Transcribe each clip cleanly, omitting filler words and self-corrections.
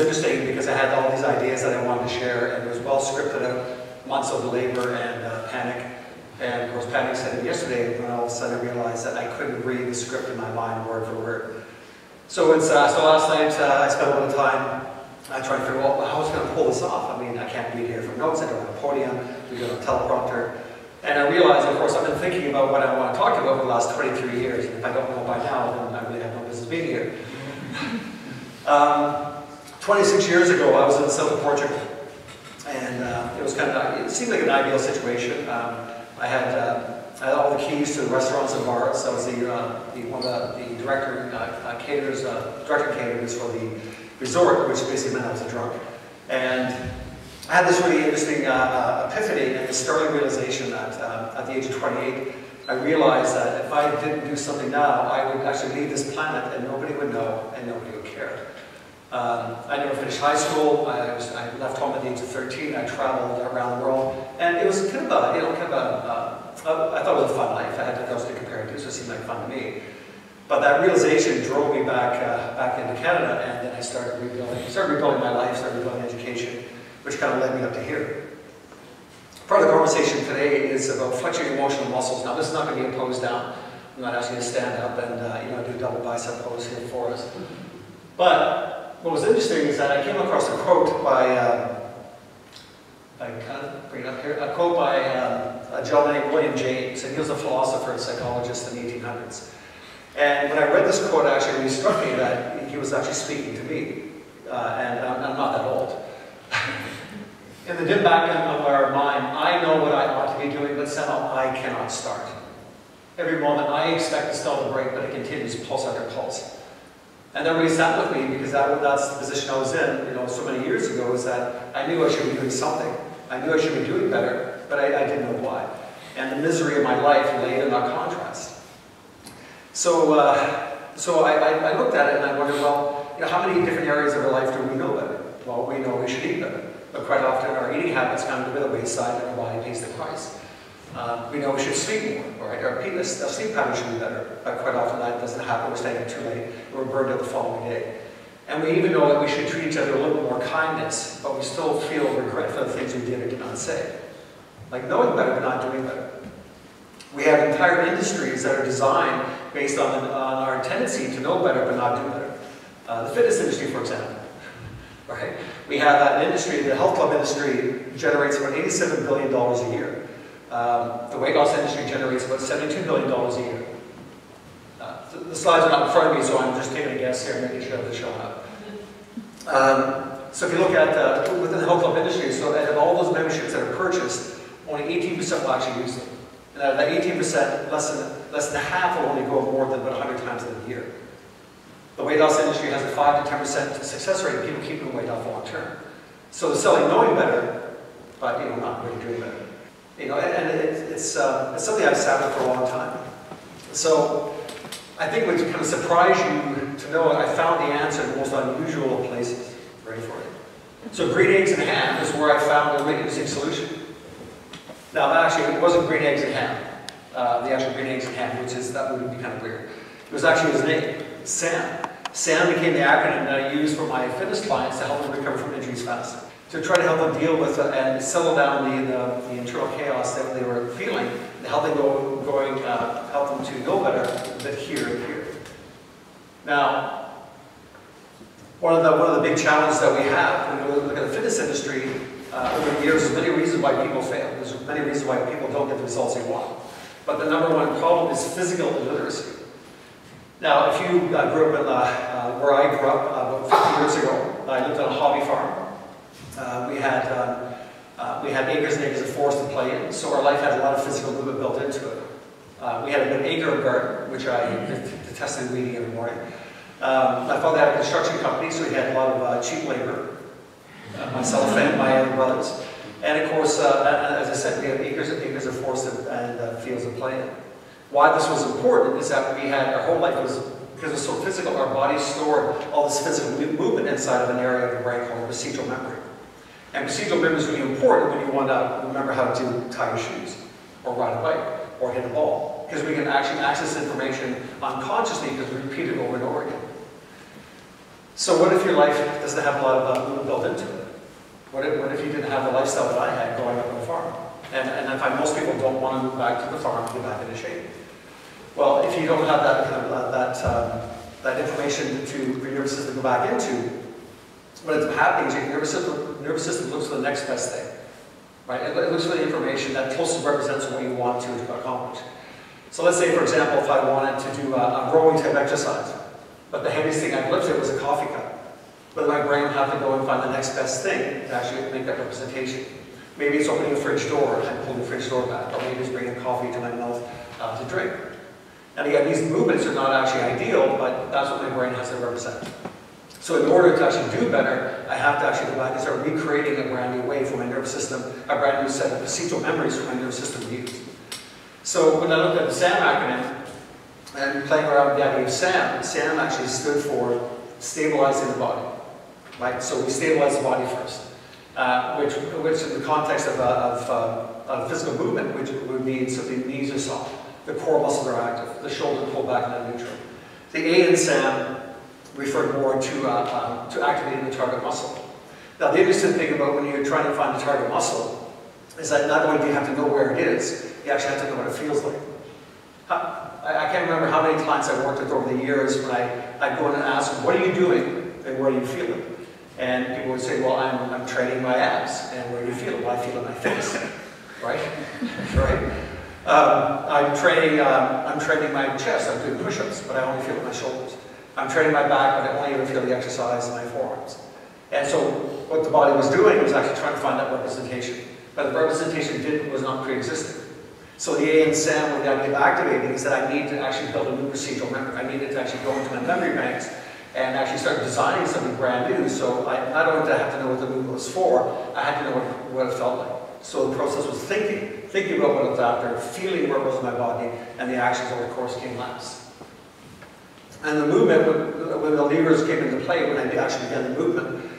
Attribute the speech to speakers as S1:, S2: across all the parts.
S1: interesting because I had all these ideas that I wanted to share, and it was well scripted out, months of labor and panic. And of course, panic set in yesterday when all of a sudden I realized that I couldn't read the script in my mind word for word. So last night I spent a lot of time trying to figure out, well, how I was going to pull this off. I mean, I can't read here from notes, I don't have a podium, we don't have a teleprompter. And I realized, of course, I've been thinking about what I want to talk about for the last 23 years. And if I don't know by now, then I really have no business being here. 26 years ago, I was in the south of Portugal. And it was it seemed like an ideal situation. I had all the keys to the restaurants and bars. I was one of the director caterers for the resort, which basically meant I was a drunk. And I had this really interesting epiphany and a startling realization that at the age of 28, I realized that if I didn't do something now, I would actually leave this planet and nobody would know and nobody would care. I never finished high school. I left home at the age of 13. I traveled around the world, and it was kind of I thought it was a fun life. I had nothing else to compare it to, so it seemed like fun to me. But that realization drove me back into Canada, and then I started rebuilding my life, started rebuilding education, which kind of led me up to here. Part of the conversation today is about flexing emotional muscles. Now, this is not going to be a pose down. I'm not asking you to stand up and do a double bicep pose here for us. But what was interesting is that I came across a quote by, a quote by a gentleman named William James, and he was a philosopher and psychologist in the 1800s. And when I read this quote, actually really struck me that he was actually speaking to me, and I'm not that old. In the dim back of our mind, I know what I ought to be doing, but somehow I cannot start. Every moment I expect the stall to break, but it continues pulse after pulse. And that really sat with me because that's the position I was in, so many years ago, is that I knew I should be doing something. I knew I should be doing better, but I didn't know why. And the misery of my life lay in that contrast. So I looked at it and I wondered, well, how many different areas of our life do we know better? Well, we know we should eat better, but quite often our eating habits come to the wayside and our body pays the price. We know we should sleep more, right? Our sleep pattern should be better, but quite often that doesn't happen. We're staying up too late, and we're burned out the following day. And we even know that we should treat each other a little bit more kindness, but we still feel regret for the things we did or did not say. Like knowing better, but not doing better. We have entire industries that are designed based on our tendency to know better, but not do better. The fitness industry, for example. Right? We have an industry, the health club industry generates about $87 billion a year. The weight loss industry generates about $72 billion a year. The slides are not in front of me, so I'm just taking a guess here and making sure they're showing up. So if you look at within the health club industry, so out of all those memberships that are purchased, only 18% will actually use them. And out of that 18%, less than half will only go more than about 100 times in a year. The weight loss industry has a 5 to 10% success rate of people keeping weight off long term. So they're selling knowing better, but not really doing better. And it's something I've sat with for a long time. So I think it would kind of surprise you to know that I found the answer in the most unusual places. Ready for it? So green eggs and ham is where I found a really interesting solution. Now, actually, it wasn't green eggs and ham. The actual green eggs and ham, that would be kind of weird. It was actually his name, Sam. Sam became the acronym that I use for my fitness clients to help them recover from injuries faster. To try to help them deal with and settle down the internal chaos that they were feeling, and help them help them to know better than here and here. Now, one of the big challenges that we have when we look at the fitness industry over the years, there's many reasons why people fail. There's many reasons why people don't get the results they want. But the number one problem is physical illiteracy. Now, if you grew up in where I grew up about 50 years ago, I lived on a hobby farm. We had acres and acres of forest to play in, so our life had a lot of physical movement built into it. We had an acre of garden, which I detested weeding every morning. My father had a construction company, so he had a lot of cheap labor. Myself and my other brothers. And of course, as I said, we had acres and acres of forest and fields to play in. Why this was important is that we had, our whole life was, because it was so physical, our bodies stored all this physical movement inside of an area of the brain called procedural memory. And procedural memory is really important when you want to remember how to tie your shoes, or ride a bike, or hit a ball. Because we can actually access information unconsciously because we repeat it over and over again. So what if your life doesn't have a lot of movement built into it? What if you didn't have the lifestyle that I had growing up on a farm? And I find most people don't want to move back to the farm to get back into shape. Well, if you don't have that kind of, that information for your nervous system to go back into, what ends up happening is your nervous system looks for the next best thing. Right? It looks for the information that closely represents what you want to accomplish. So let's say, for example, if I wanted to do a rowing type exercise, but the heaviest thing I'd lifted was a coffee cup. But my brain would have to go and find the next best thing to actually make that representation. Maybe it's opening a fridge door and pulling the fridge door back, or maybe it's bringing coffee to my mouth to drink. And again, these movements are not actually ideal, but that's what my brain has to represent. So in order to actually do better, I have to actually go back and start recreating a brand new way for my nervous system, a brand new set of procedural memories for my nervous system to use. So when I looked at the SAM acronym, and playing around with the idea of SAM actually stood for stabilizing the body. Right? So we stabilize the body first, which in the context of physical movement, which would mean so the knees are soft, the core muscles are active, the shoulders pull back and neutral. The A in SAM referred more to activating the target muscle. Now the interesting thing about when you're trying to find the target muscle is that not only do you have to know where it is, you actually have to know what it feels like. I can't remember how many clients I worked with over the years when I'd go in and ask them, what are you doing and where do you feel it? And people would say, well, I'm training my abs. And where do you feel it? Well, I feel it in my face, right? Right? I'm training my chest. I'm doing push-ups, but I only feel it in my shoulders. I'm training my back, but I only ever feel the exercise in my forearms. And so what the body was doing was actually trying to find that representation. But the representation was not pre-existing. So the A in SAM, with the idea of activating, is that I need to actually build a new procedural memory. I needed to actually go into my memory banks and actually start designing something brand new. So I not only did I have to know what the movement was for, I had to know what it felt like. So the process was thinking about what it was after, feeling where it was in my body, and the actions over the course came last. And the movement, when the levers came into play, when I actually began the movement,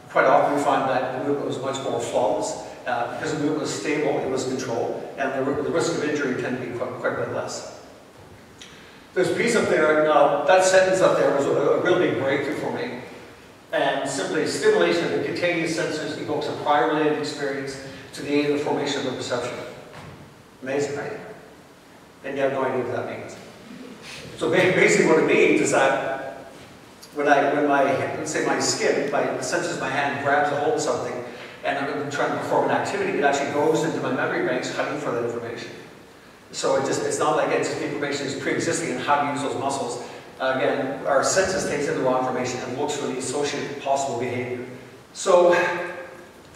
S1: quite often we find that the movement was much more flawless. Because the movement was stable, it was controlled, and the risk of injury tended to be quite a bit less. There's a piece up there, that sentence up there was a real big breakthrough for me. And simply, stimulation of the cutaneous sensors evokes a prior related experience to the aid of the formation of the perception. Amazing, right? And you have no idea what that means. So basically what it means is that when let's say my skin, the sensors of my hand grabs a hold of something, and I'm trying to perform an activity, it actually goes into my memory banks hunting for that information. So it's not like the information is pre-existing and how to use those muscles. Again, our senses takes in the raw information and looks for the associated possible behavior. So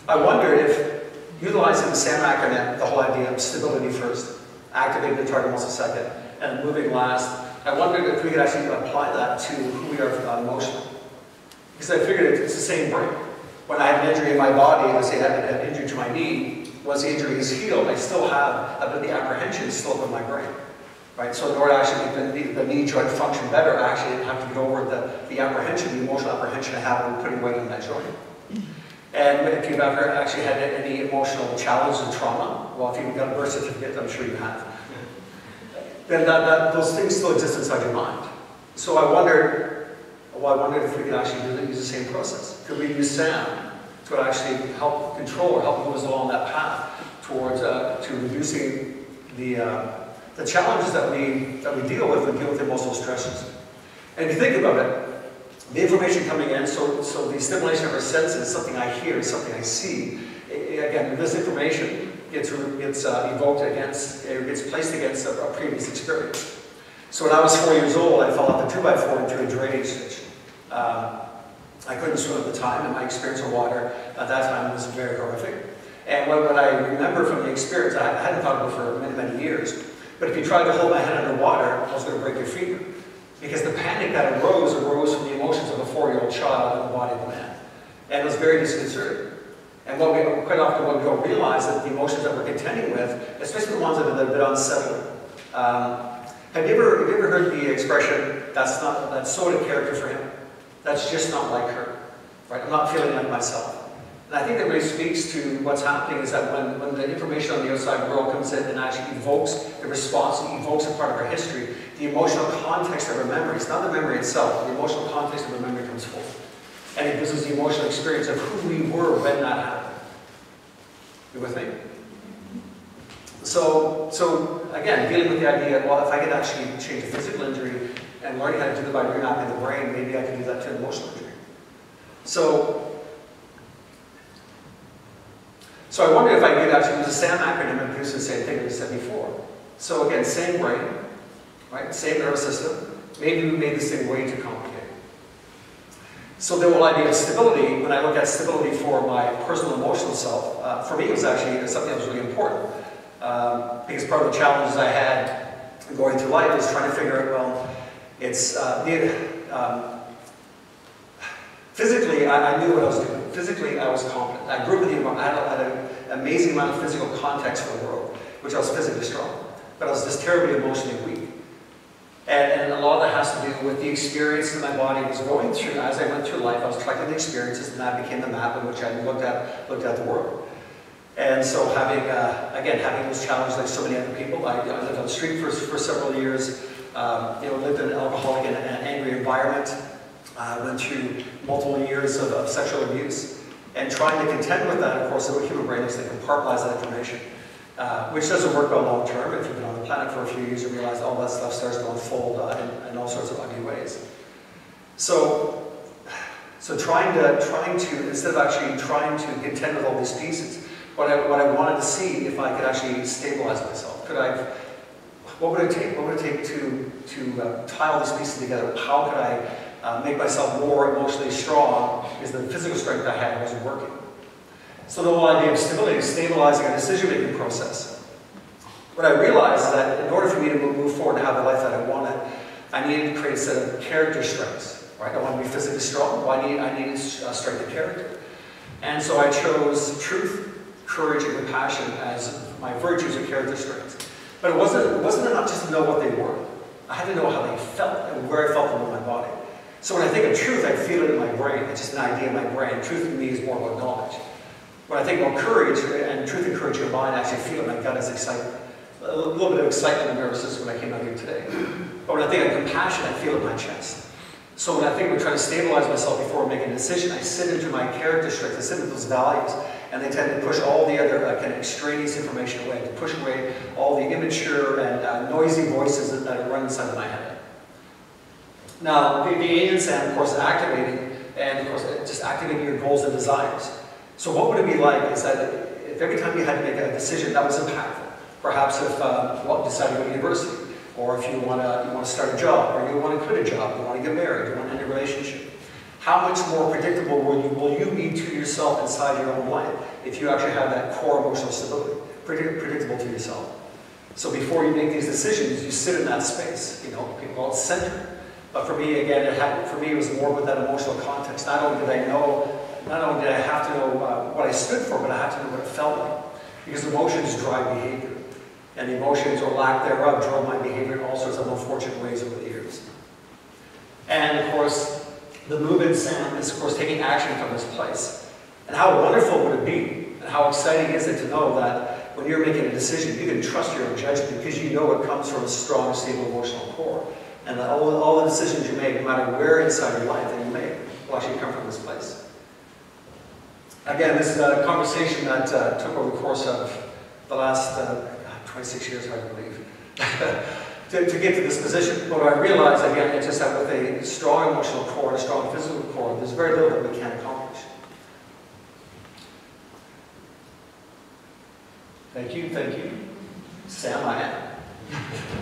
S1: I wondered if utilizing the SAM acronym, the whole idea of stability first, activating the target muscle second, and moving last, I wondered if we could actually apply that to who we are emotionally. Because I figured it's the same brain. When I have an injury in my body, let's say I have an injury to my knee, once the injury is healed, I still have a bit of the apprehension still up in my brain. Right? So in order to actually make the knee joint function better, I actually have to get over the apprehension, the emotional apprehension I have when putting weight on that joint. And if you've ever actually had any emotional challenge and trauma, well, if you've got a birth certificate, I'm sure you have, then those things still exist inside your mind. So I wondered if we could actually use the same process. Could we use SAM to actually help control or help move us along that path towards to reducing the challenges that we deal with emotional stresses? And if you think about it, the information coming in, so the stimulation of our senses, something I hear, something I see. Again, this information gets evoked against, or gets placed against a previous experience. So when I was 4 years old, I fell off a 2x4 into a drainage ditch. I couldn't swim at the time, and my experience with water at that time was very horrific. And what I remember from the experience, I hadn't thought of it for many, many years, but if you tried to hold my head underwater, I was going to break your femur. Because the panic that arose from the emotions of a 4-year-old child in the body of a man. And it was very disconcerting. And quite often what we don't realize is that the emotions that we're contending with, especially the ones that are a bit unsettling. Have you ever heard the expression, that's so out of character for him? That's just not like her. Right? I'm not feeling like myself. And I think that really speaks to what's happening is that when the information on the outside world comes in and actually evokes the response, evokes a part of our history, the emotional context of our memories, not the memory itself, the emotional context of the memory comes forward. And it gives us the emotional experience of who we were when that happened. You with me? So again, dealing with the idea, well, if I could actually change a physical injury and learning how to do it by remapping the brain, maybe I could do that to an emotional injury. So I wonder if I could actually use a SAM acronym and produce the same thing as I said before. So again, same brain, right? Same nervous system. Maybe we made this thing way too complicated. So the whole idea of stability, when I look at stability for my personal emotional self, for me it was actually something that was really important. Because part of the challenges I had going through life was trying to figure out, well, it's physically, I knew what I was doing. Physically, I was competent. I grew up with I had an amazing amount of physical context for the world, which I was physically strong. But I was just terribly emotionally weak. And a lot of that has to do with the experiences my body was going through. As I went through life, I was tracking the experiences, and that became the map in which I looked at the world. And so having those challenges like so many other people, I lived on the street for several years, lived in an alcoholic and angry environment, went through multiple years of sexual abuse, and trying to contend with that, of course, the human brain is to compartmentalize that information, which doesn't work well long term. If you've been on the planet for a few years, you realize all that stuff starts to unfold in all sorts of ugly ways. So trying to instead of actually trying to contend with all these pieces, what I wanted to see if I could actually stabilize myself. What would it take? What would it take to tie all these pieces together? How could I make myself more emotionally strong because the physical strength I had wasn't working? So the whole idea of stability is stabilizing a decision-making process. What I realized is that in order for me to move forward and have the life that I wanted, I needed to create a set of character strengths. Right? I wanted to be physically strong. Well, I needed strength of character. And so I chose truth, courage, and compassion as my virtues or character strengths. But it wasn't enough just to know what they were. I had to know how they felt and where I felt them in my body. So when I think of truth, I feel it in my brain. It's just an idea in my brain. Truth to me is more about knowledge. When I think about courage, and truth and courage combined, I actually feel it in my gut as excitement. A little bit of excitement and nervousness when I came out here today. But when I think of compassion, I feel it in my chest. So when I think we're trying to stabilize myself before making a decision, I sit into my character strengths, I sit into those values, and they tend to push all the other kind of extraneous information away, to push away all the immature and noisy voices that run inside of my head. Now, the aliens and, of course, activating, and of course, just activating your goals and desires. So what would it be like is that if every time you had to make a decision that was impactful, perhaps if you decide to go to university, or if you want to start a job, or you want to quit a job, you want to get married, you want to end a relationship, how much more predictable will you be to yourself inside your own life if you actually have that core emotional stability, predictable to yourself? So before you make these decisions, you sit in that space. People call it center. But for me, again, it was more with that emotional context. Not only did I have to know what I stood for, but I had to know what it felt like. Because emotions drive behavior. And emotions, or lack thereof, drove my behavior in all sorts of unfortunate ways over the years. And of course, the movement SAM is, of course, taking action from this place. And how wonderful would it be, and how exciting is it to know that when you're making a decision, you can trust your own judgment because you know it comes from a strong, stable emotional core. And that all the decisions you make, no matter where inside your life that you make, will actually come from this place. Again, this is a conversation that took over the course of the last 26 years, I believe, to get to this position. But I realized, again, it's just that with a strong emotional core and a strong physical core, there's very little that we can't accomplish. Thank you, Sam, I am.